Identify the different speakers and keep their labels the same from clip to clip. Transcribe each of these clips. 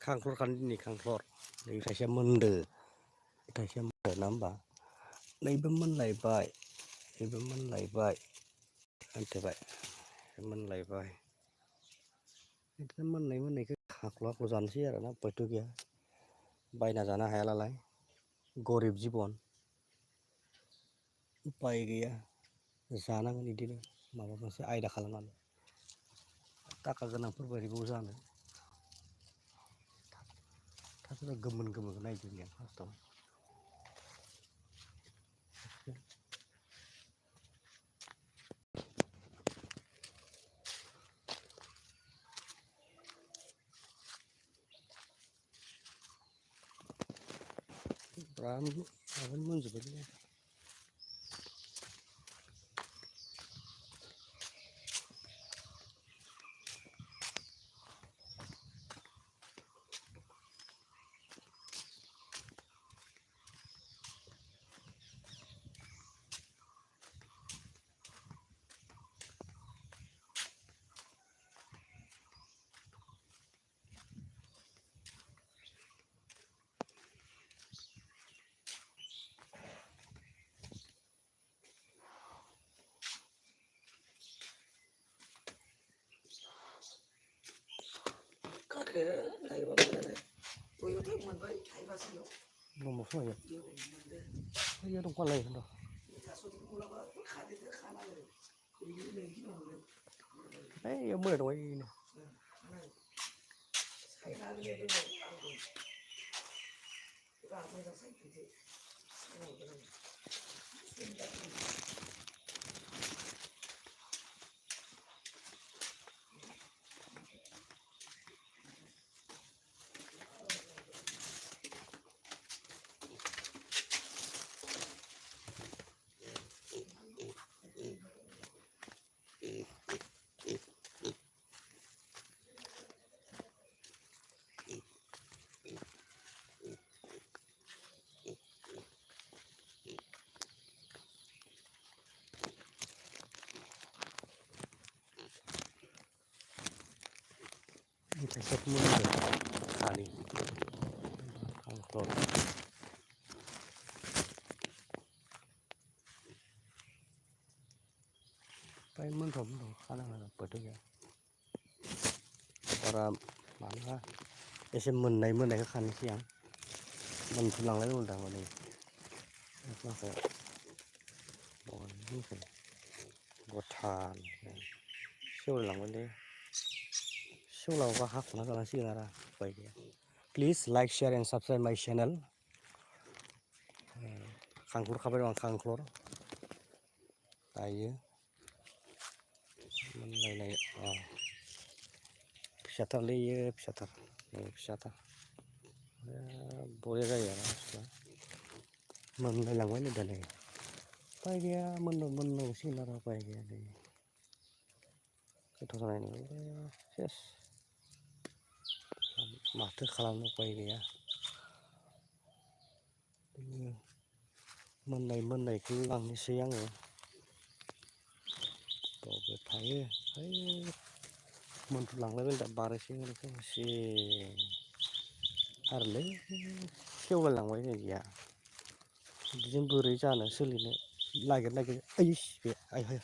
Speaker 1: खांख्लर खान्दिनि खांख्लर नै थाइसेया मोनदो थाइसेया मोनदो ना होमबा नैबो मोनलायबाय नैबो मोनलायबाय आनथेबाय मोनलायबाय बिदिनो मोननायखौ हाख्ल' जानोसै आरोना उपायथ' गैया बायना जानो हायालालाय गरिब जिबन उपाय गैया जानांगोन बिदिनो माबा मोनसे आयदा खालामनानै थाखा गोनांफोर बायदिबाव जानो थारमाने गोमोन गोमोनखौ नायदोंनि आं फार्स्टआव माबानो मोनजोबबायलै Iya dong palai kan. Ya mưa rồi ini. Kita set mulu kali angklor paling mentok kadang-kadang betul ya para mana एसे मोननायखौ खानोसै आं मोनफुलांलाय उल्था माने माखासे गथा सेवलांबायलै सेवलांबा हाख'ना जानांसिगोन आरो उपाय गैया please like share and subscribe my channel खांख्लर खाबाय दं आं खांख्लर दायो मोनलायनाय फिसाथारलै इयो फिसाथार फिसाथार बरिया जायो आरो बुस्थुआ मोनलायलांबाय नै दालाय उपाय गैया मोननांसिगोन आरो उपाय गैया दै गोथाव जानाय नङालै सेस माथो खालामनो उपाय गैया मोननायखौ लांनोसै आङो बावबो थायो मोनफुलांलायबाय दा बारैसो एसे आरोलै सेवलायलांबाय नै गैया बिदिजों बोरै जानो सोलिनो नागिर ओइस बे आयहाय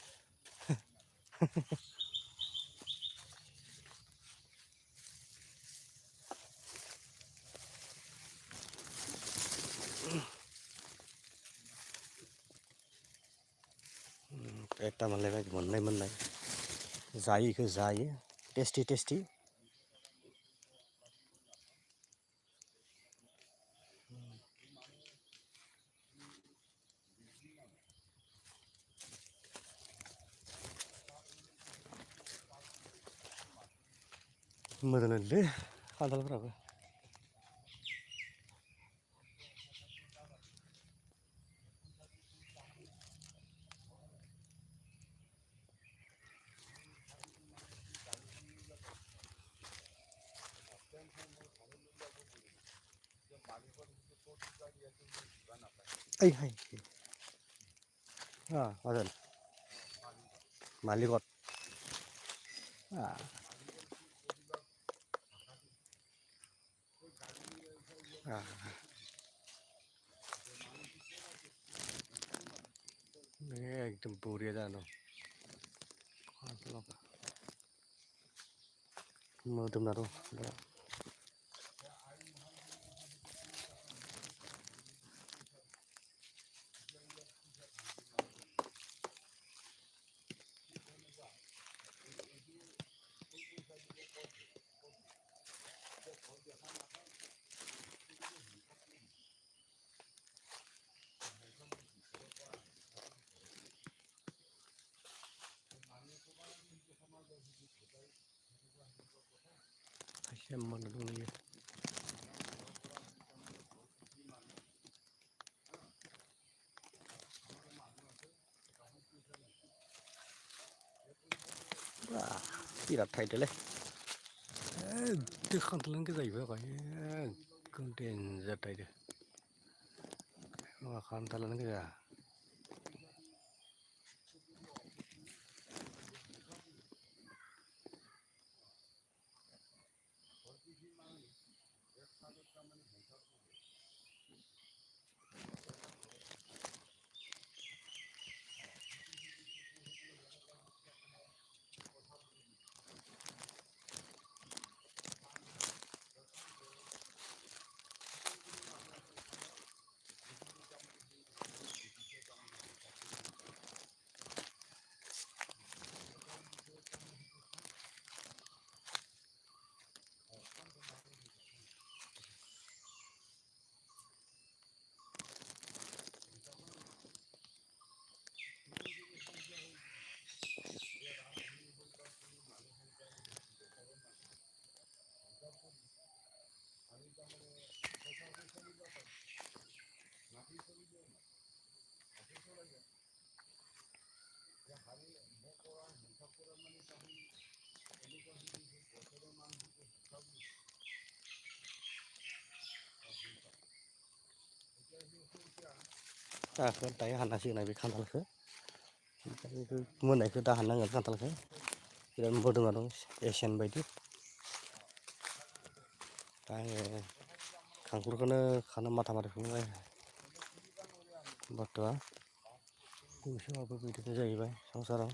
Speaker 1: एकटा मोनलायबाय मोननाय जायो इखो जायो टेस्टि मोजांलै खान्थालफोराबो आयहाय माजोन मालिकत एकदम बरिया जाना मोदोमना दं खायसे मोननो दंयो बिराद थाइदोलै एकदम खान्थालानो गोजा जाहैबाय एकदम देन्जार थाइदो खान्थालानो गोजा दाखौ दायो हाननांसिगोन बे खान्थालखौ मोननायखौ दा हाननांगोन खान्थालखौ बिराद मोदोमना दं एसियान बायदि दा आङो खांखुरखौनो खानो माथा मारि फुबाय बाथ'आ गंसेबाबो बिदिनो जाहैबाय संसाराव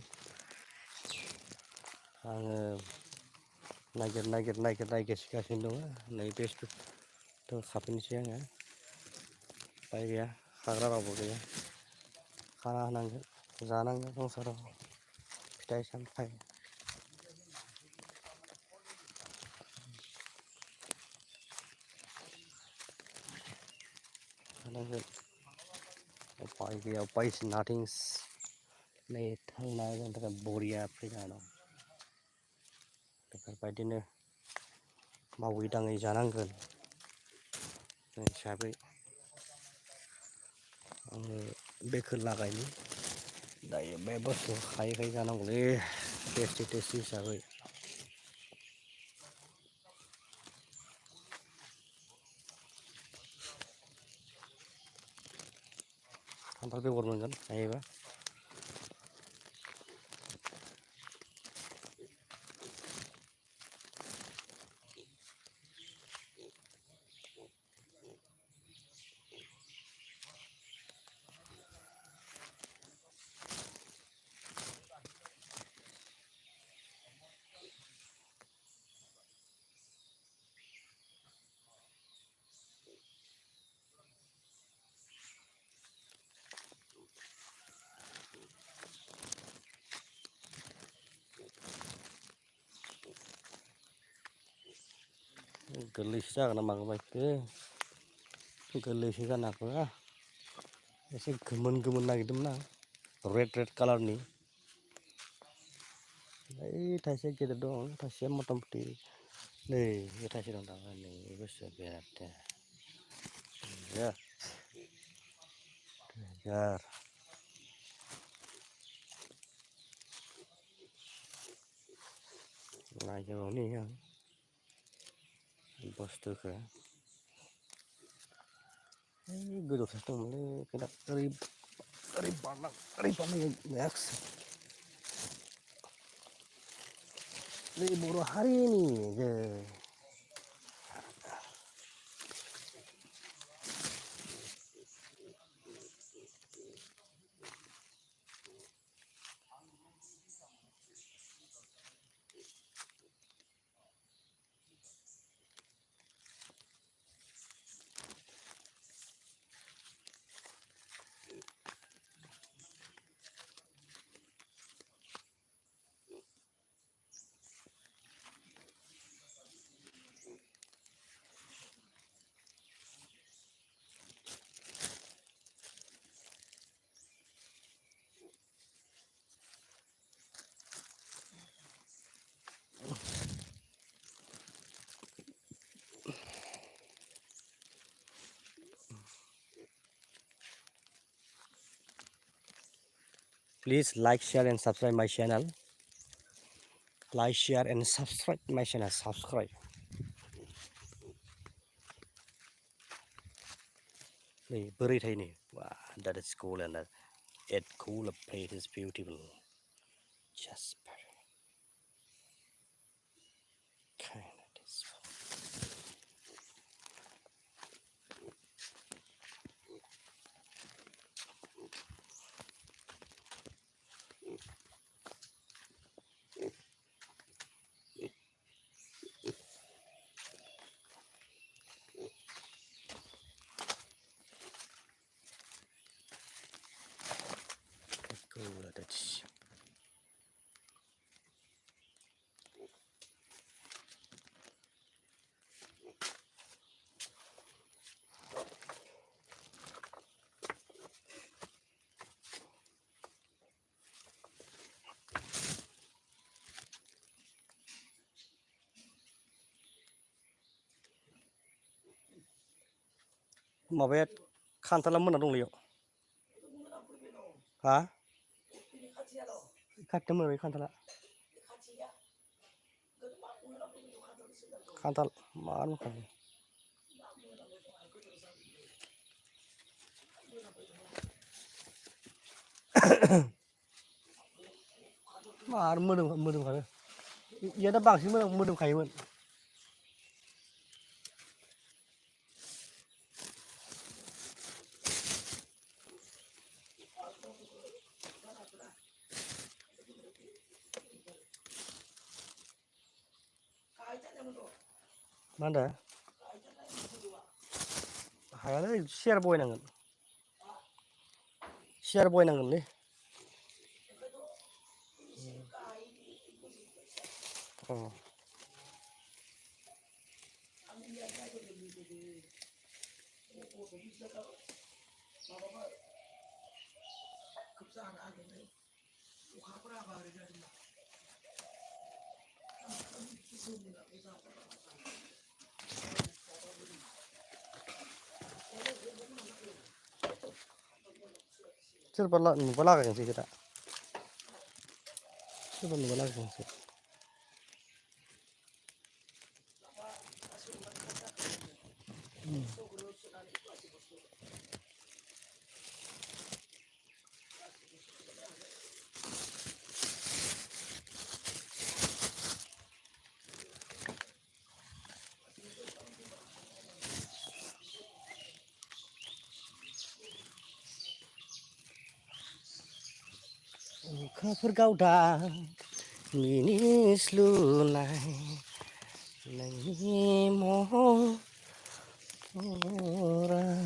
Speaker 1: आङो नागिरसिगासिनो दङ नै बेस्थ' खाफैनोसै आङो उपाय गैया खाग्रा रावबो गैया खाना होनांगोन जानांगोन संसाराव फिथाइ सामथाइ जानांगोन उपाय गैया उपाय इज नाथिंस नै थांनाया जोंनि थाखाय बरिया फैना दं बेफोरबायदिनो मावै दाङै जानांगोन हिसाबै आङो बेखौ लागायनि दायो बे बुस्थु खायै खायै जानांगौलै टेस्टि हिसाबै खान्थाल बेगर मोनगोन हायोबा गोरलैसो जागोन ना मागोन बायखो गोरलैसो जानो हागौ एसे गोमोन नागिरदोंमोन आं रेड कालारनि ओइ थाइसे गेदेर दं थाइसेया मथा मथि नै बे थाइसे दं थारमाने नै बे बुस्थुआ बिराद देन्जार नायजोबावनि आं बुस्थुखौ गोजौथारसो दंमोनलै खोथा ओरै बारनांगौ नेक्स्ट नै बर' हारिनि Please like, share, and subscribe my channel. Like, share, and subscribe my channel. Subscribe. Ni beri thay ni. Wow, that is cool and it cool. A plate is beautiful. Just kind of this. Cool. That's. Mabet khantala mana dong liyo. Ha? Khatam mana khantala. Khantal mana kan. Mar mudum kan. Ya dah bangsi mudum kayu. Mana? Hayalnya share boy nangan. Share boy nangan ni. Oh. Coba lah kan sih kita. Coba lah kan sih. Khapur kau dah ini selunai nangi mo orang.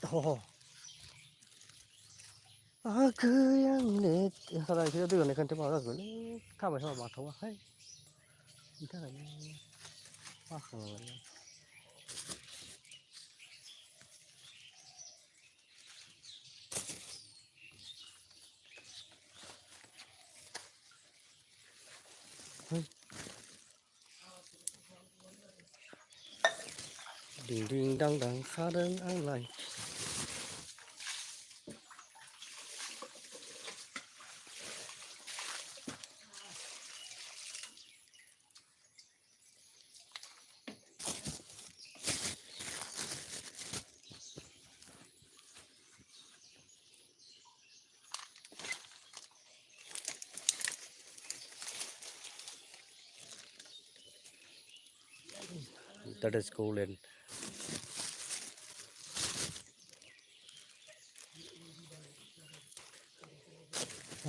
Speaker 1: Oh, aku yang net. Kalau kita tu kan kan cuma aku ni. Kau macam apa tahu? Hai, kita kan. Wah, ding ding dang dang, kadang alai. That is cool and.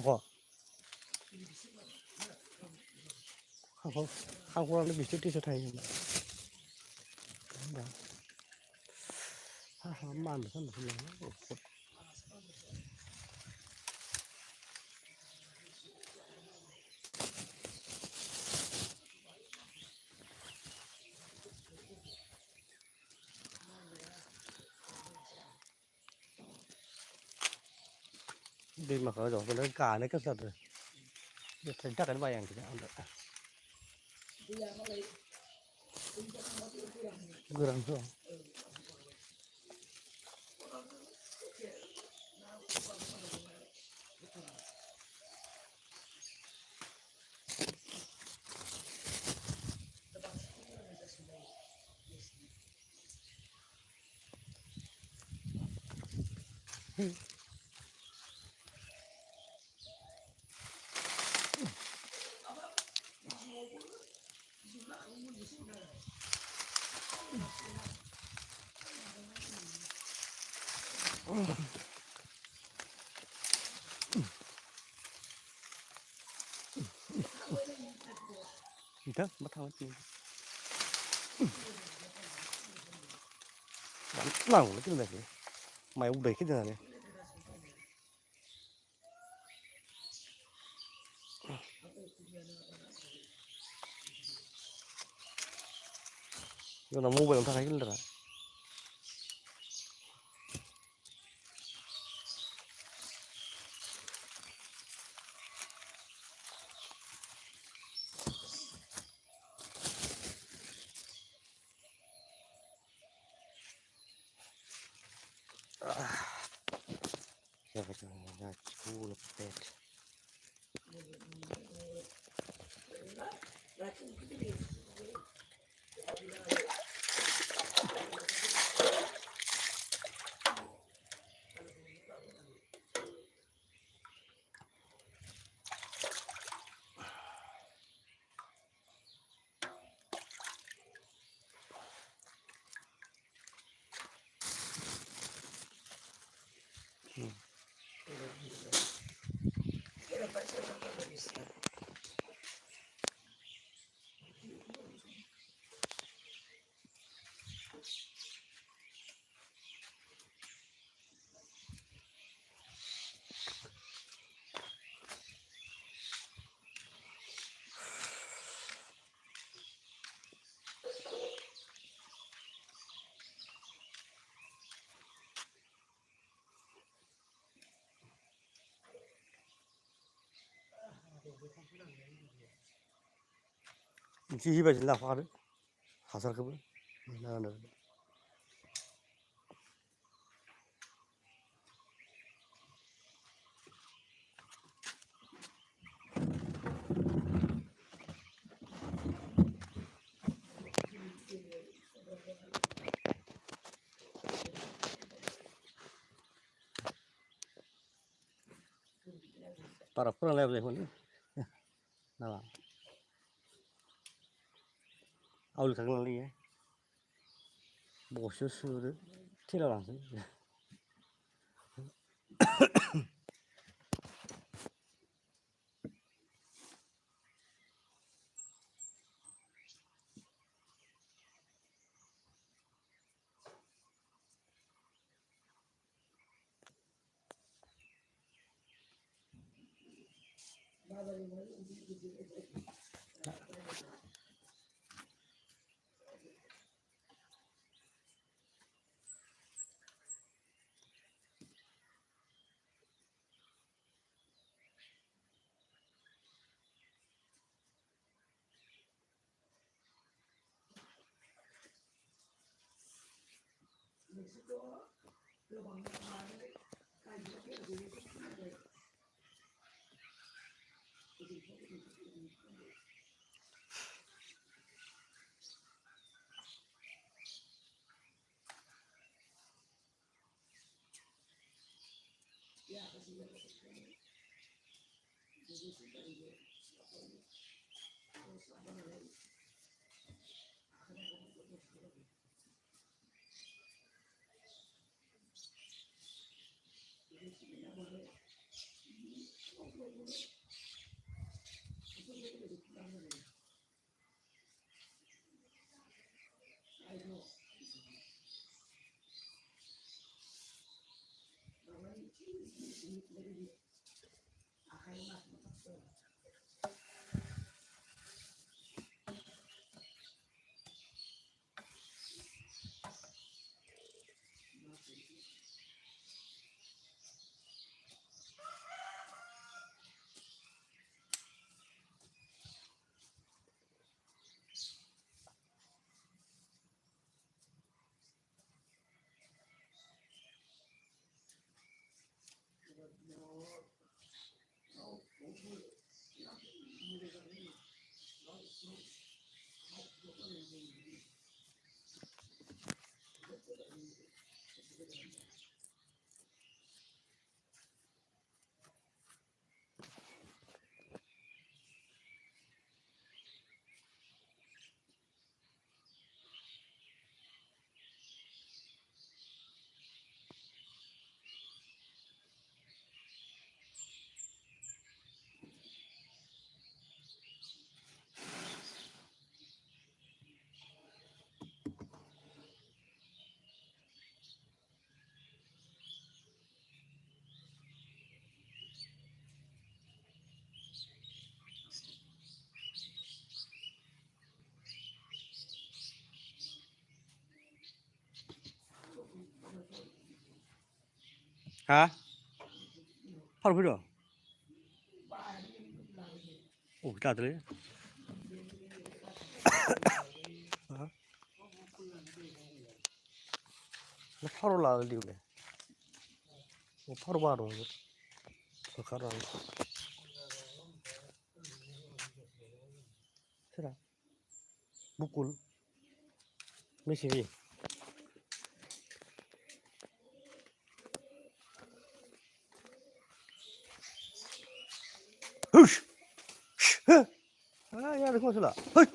Speaker 1: Wah, aku orang lebih sedih sedih. Man betul betul. दैमाखौ जावफ्रानो गानो गोसो जादों बेनि थाखायनो bio आं गोरानथ' ntar mất thằng gì bắn lỏng cái này mày không đẩy cái này nó là mua về làm thằng ấy là ya phải là chú là pet chỉ hy vọng là hoa đấy hả sao không là được para pura leva deh ini nah awal kagak lagi ya bosnya sudah tidak langsung Hả? Phát được rồi. Ủa, trả tới đấy. Hả? Nó phát là điều này. Nó phát ba rồi. Nó phát rồi. Thế nào? Bukul. Messi gì? Hush! Ah, ya, ¿cómo se la? ¡Ay!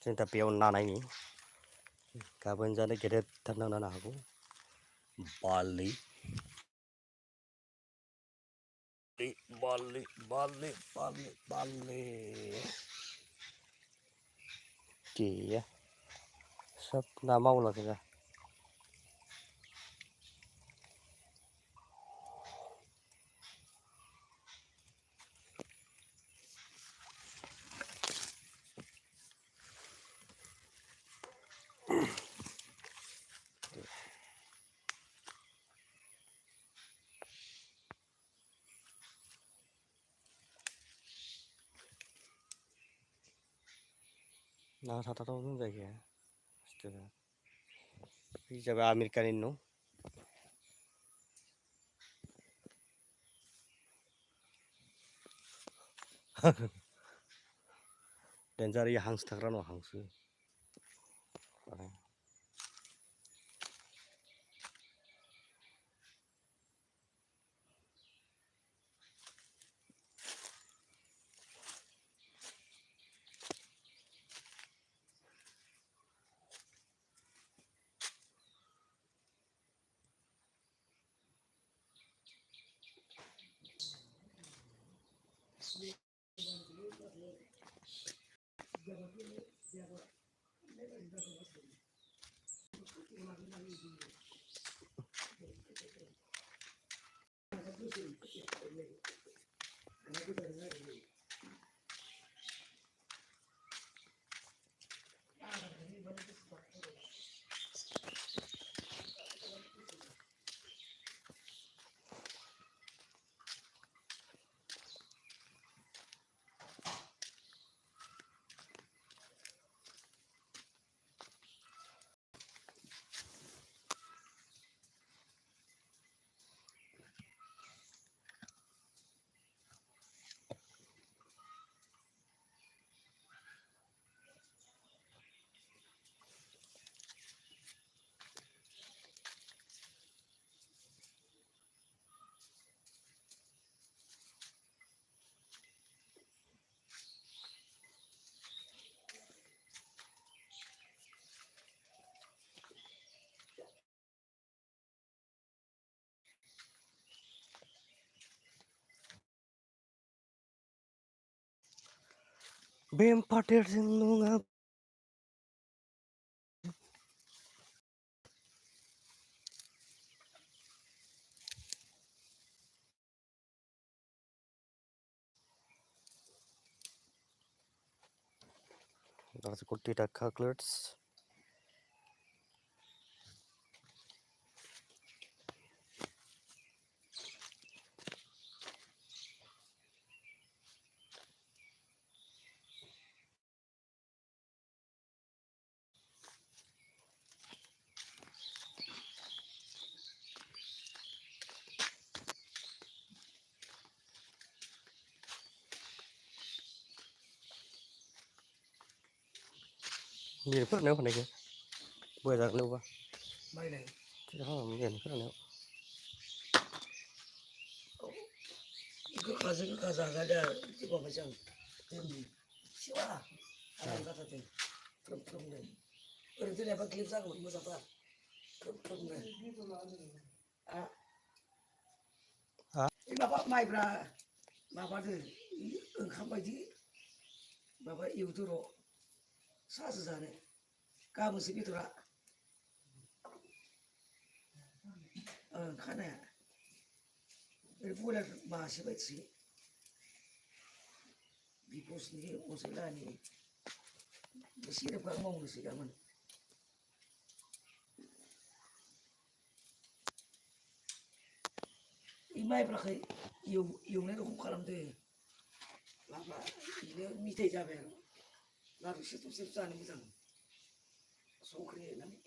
Speaker 1: Trên tập pion na này nhỉ? Cả bên ra đây kia thật nào nào cũng Bali. Bali, Bali, Bali, Bali. Kìa. Sắp na mau là kìa. Na thata to nun kìa. Đi chào American in nó. Denjari hangs thakra no hangs. बेमफाथेरजों नङा That's a good data calculates. Nhìn phước nếu phần này kìa. Bây giờ lâu quá.
Speaker 2: Bay này.
Speaker 1: Chứ không là nhìn phước nếu.
Speaker 2: Cứ kaza ada di bawah macam tinggi. Siapa? Ada kata tu. Perempuan ni. Orang tu dapat klip sang masa apa? Perempuan ni. Ah.
Speaker 1: Ah.
Speaker 2: Ini bapak mai bra. Bapak tu engkau bayi. Bapak ibu tu ro. Sasa sana. Kamu sih itu lah. Kana. Bulan masih baik sih. Di pos ni, pos ni. Mesti dapat ngomong sih kaman. Imai berkai, yung ni aku kalam tu. Lapa, ini mite jabe. Lalu situ sana misal. Sokri nami.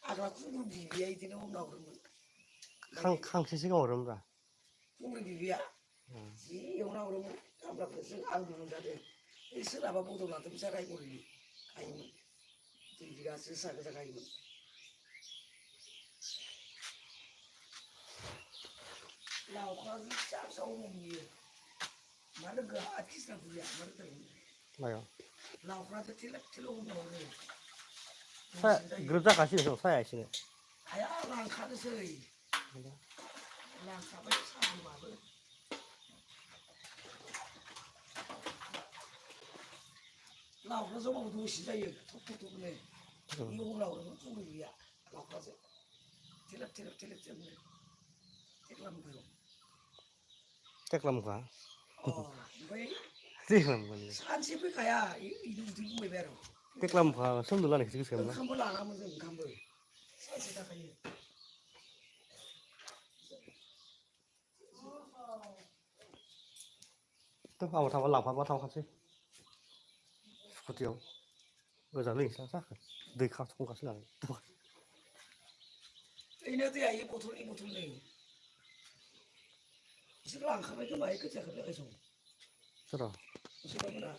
Speaker 2: Agak aku tu biaya itu nak orang.
Speaker 1: Khang sih orang ra.
Speaker 2: Mungkin biaya. Si orang orang agak kesel anggur ada. Isu apa pun tu nanti bisa kayak boleh. Kayak jadi sisa kita kayak gitu. Lau kalau siapa seorang dia, mana gak artis nak punya, mana tu.
Speaker 1: Ayo.
Speaker 2: Lau kalau tu tidak orang ni.
Speaker 1: Saya gereja kasih so saya sini.
Speaker 2: Ayah langkah tu sih. Langkah apa sih mana? Lau kalau semua tu sih saya tutup ni. Ibu lau tu tu dia. Lau kalau tu tidak ni. Tidak mungkin.
Speaker 1: Cek lam kah?
Speaker 2: Oh, baik.
Speaker 1: Cek lam kan.
Speaker 2: Sanksi pun kaya itu baru.
Speaker 1: Cek lam kah? Semua dulu nih sih sekarang.
Speaker 2: Kamu lah kamu tu kamu. Sanksi tak kaya.
Speaker 1: Tôi vào thằng lọc vào thằng sih. Có tiêu. Bây giờ linh sáng sắc. Đây không có sự nào.
Speaker 2: Ini tu ya ibu tu ni. Sekarang kami tu baik kerja kerja esok.
Speaker 1: Sao?
Speaker 2: Sudah mana?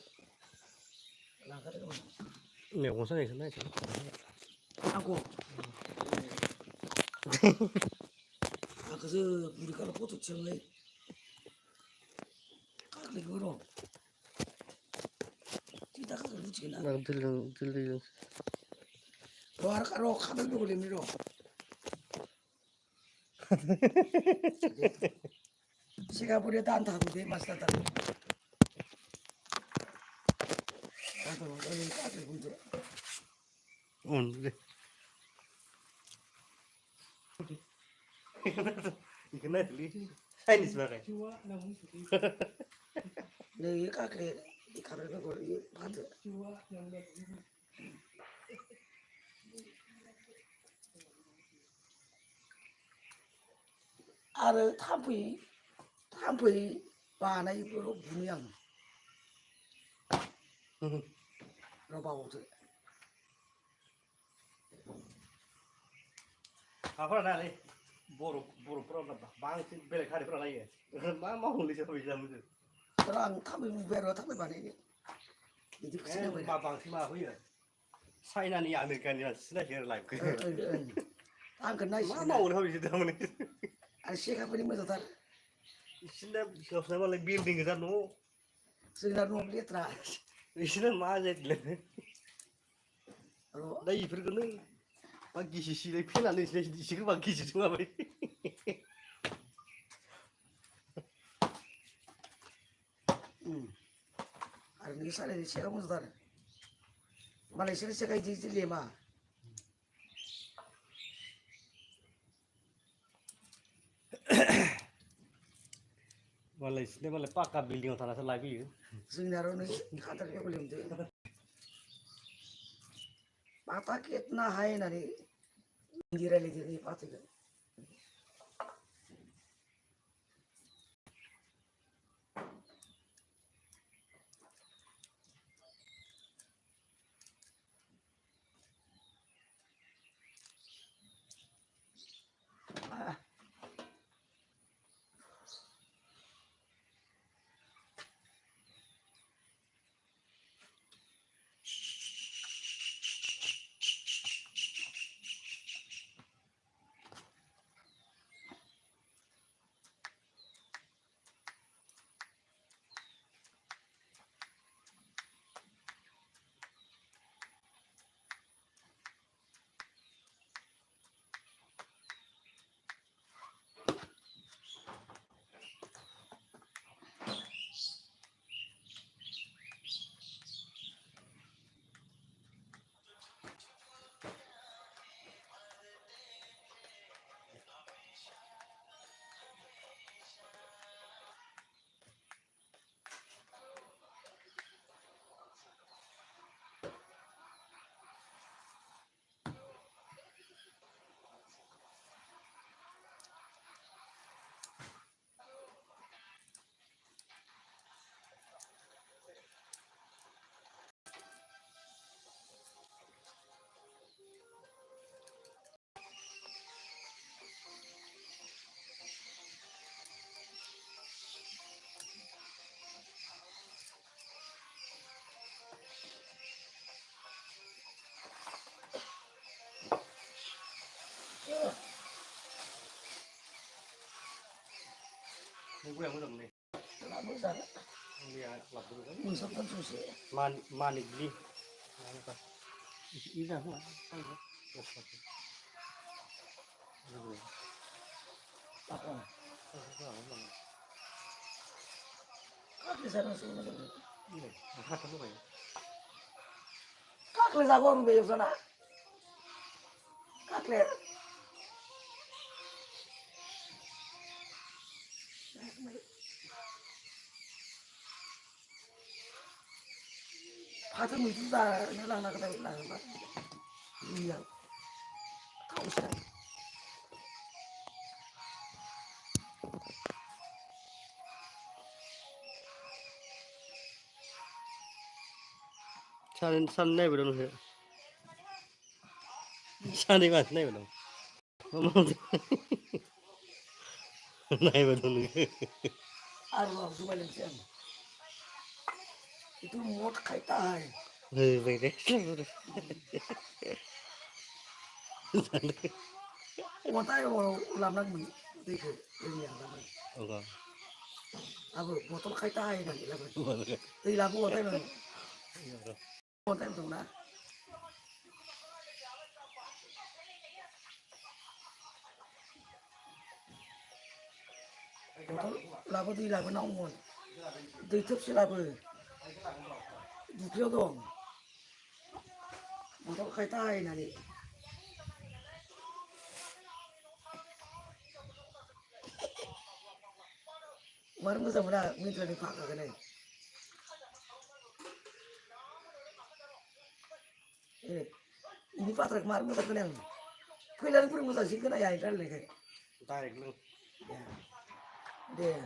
Speaker 2: Langkah tu.
Speaker 1: Nếu con này thế này chứ.
Speaker 2: Aku. Aku tu budi kalau foto cengai. Kak lagi orang. Kita kan lucu kan?
Speaker 1: Đang til.
Speaker 2: Roh karo kado tu boleh ni roh. Singapura tan tahu deh mas tan. Tahu ini kak lagi tu.
Speaker 1: Deh. Ikan nak beli. Saya ni sebagai.
Speaker 2: Ni kak lagi ikan tu boleh patut. Ada tampi mana itu bunyang. Robau tu.
Speaker 1: Apa nak ni? Boru problem dah. Bang sih beli kari pernah lagi. Mau beli siapa bisa mungkin.
Speaker 2: Orang tampi baru tampi mana ini. Jadi kesini
Speaker 1: Bang bang sih mah ya. Saya ni Amerika ni, saya here live.
Speaker 2: Angkat naik.
Speaker 1: Mau ni habis itu mana?
Speaker 2: Asyik apa ni macam tu?
Speaker 1: Sini kalau saya malah building kan no.
Speaker 2: Sudah 2 liter.
Speaker 1: Sini macam le.
Speaker 2: Kalau
Speaker 1: Dah ibu kan ni. Pagi sisi le, pina ni sisi pagi sisi cuma apa?
Speaker 2: ini sana di siapa pun saudara. Malaysia sekai jiji lima.
Speaker 1: Malah istilahnya malah pakar building tanah selagi ya.
Speaker 2: Sebenarnya ini kata dia belum tu. Pata kitna hai nari. Gira lagi ni pata ke.
Speaker 1: Gue yang belum nih.
Speaker 2: Lama sana.
Speaker 1: Lihat lap dulu kan.
Speaker 2: Musuh pun susah.
Speaker 1: Manik beli. Apa? Ini apa?
Speaker 2: Apa? Kaki sana semua tu.
Speaker 1: Ini, apa tu ya?
Speaker 2: Kaki saya orang beli sana. Kaki. Hati itu dah nak kata nak. Iya. Tahu saya.
Speaker 1: San này vào đâu rồi? San đi vào này vào đâu? Này vào đâu nữa?
Speaker 2: Arwah cuma lenceng. Itu muat kaitan.
Speaker 1: Về đấy.
Speaker 2: Muat aja mau làm lagi. Tiga ini yang lama.
Speaker 1: Oke.
Speaker 2: Apa motor kaitan lagi lama. Tiga lagu muat aja. Muat aja tuh nah. Motor lagu tiga lagu nongol. Tutup si lagu. Bukio dong. Motor kaitan nanti. Kemarin gue sama dia minta dipakai kan ini. Ini patrak kemarin gue tak kenal. Kue lagi pun musa sih kena ya itu lagi.
Speaker 1: Tarik lu.
Speaker 2: Ya, deh.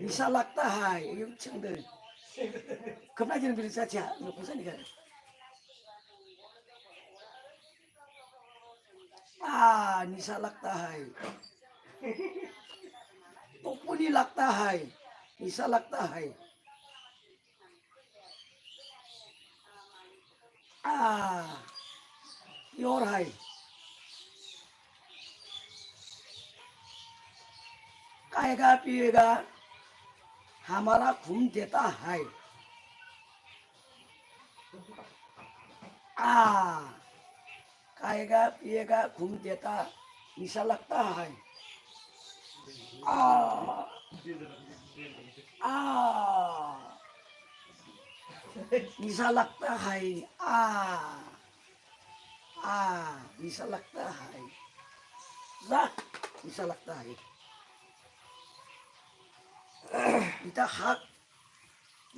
Speaker 2: Bisa लगता है ये चंद कब जन bill चाचा ये पूछा नहीं कर निशा लगता है तो पुनी लगता है निशा लगता है योर है आएगा पिएगा हमारा घूम देता है आ खाएगा पिएगा घूम देता निशा लगता है आ आ निशा लगता है आ निशा लगता है जा निशा लगता है इतना हाथ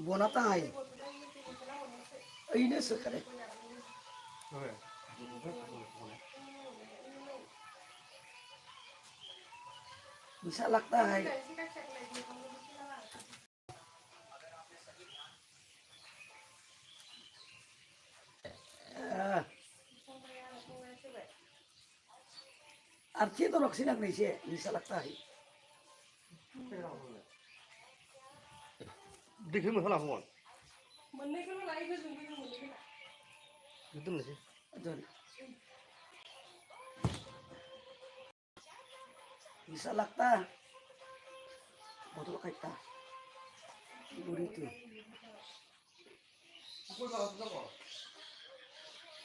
Speaker 2: बनाता है इन्हें से करे निशा लगता है अर्ची तो रखी लग नहीं से निशा लगता है
Speaker 1: देखिए मैं होला हुआ एकदम नहीं
Speaker 2: निशा लगता है बोतल खाइता बुरी तू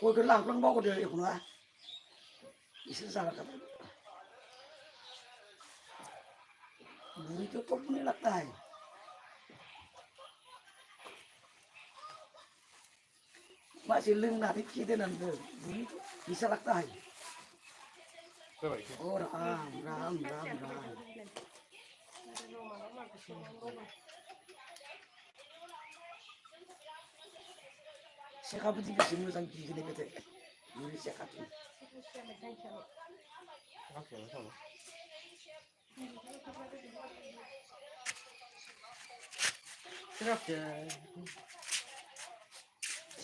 Speaker 2: कोई कर लांग लांग बाको दे एक ना इसे सारा का बुरी तो नहीं लगता है masih lưng là thích kia tên là buरी तो निशा लगता है और Ram Ram Ram Ram siapa pun tidak semua sang gigi ni betul, muri siapa tu?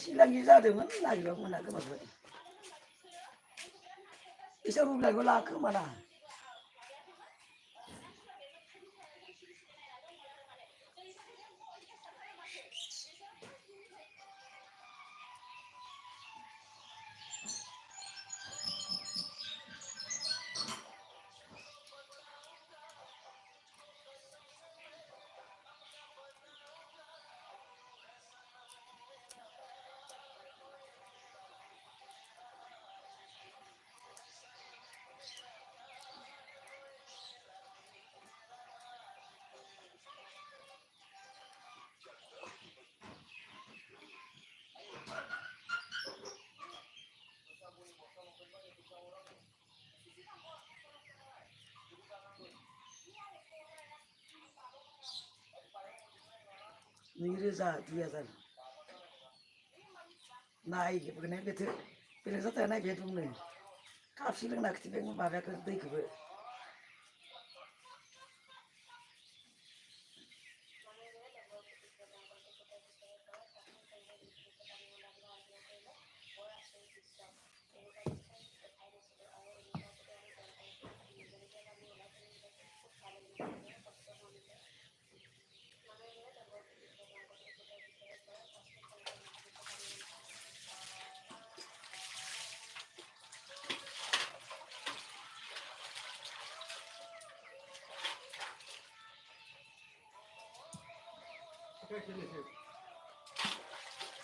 Speaker 2: Silang gisa tu mana lagi bang mana ke mana? Isa rumah lagi lah ke mana? Nireza dia kan, naik begini betul, pilih satu naik betul ni, kapsi lagi nak tiba dengan bawa ke dek ke,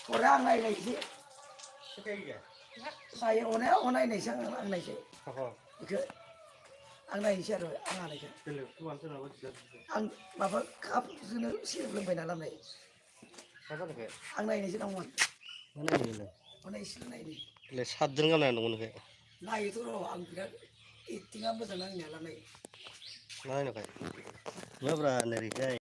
Speaker 2: orang lain sih, saya orang lain sang orang lain sih, itu orang lain sih ada orang lain sih, orang bapak kap sini sih belum pernah dalam ni, orang lain sih orang
Speaker 1: mana ini le?
Speaker 2: orang sih lain ni,
Speaker 1: Le 7 জন kan ada mana ke?
Speaker 2: lain itu orang tidak, tinggal betul orang ni dalam ni.
Speaker 1: Mana ni ke? Ya berapa nari ke?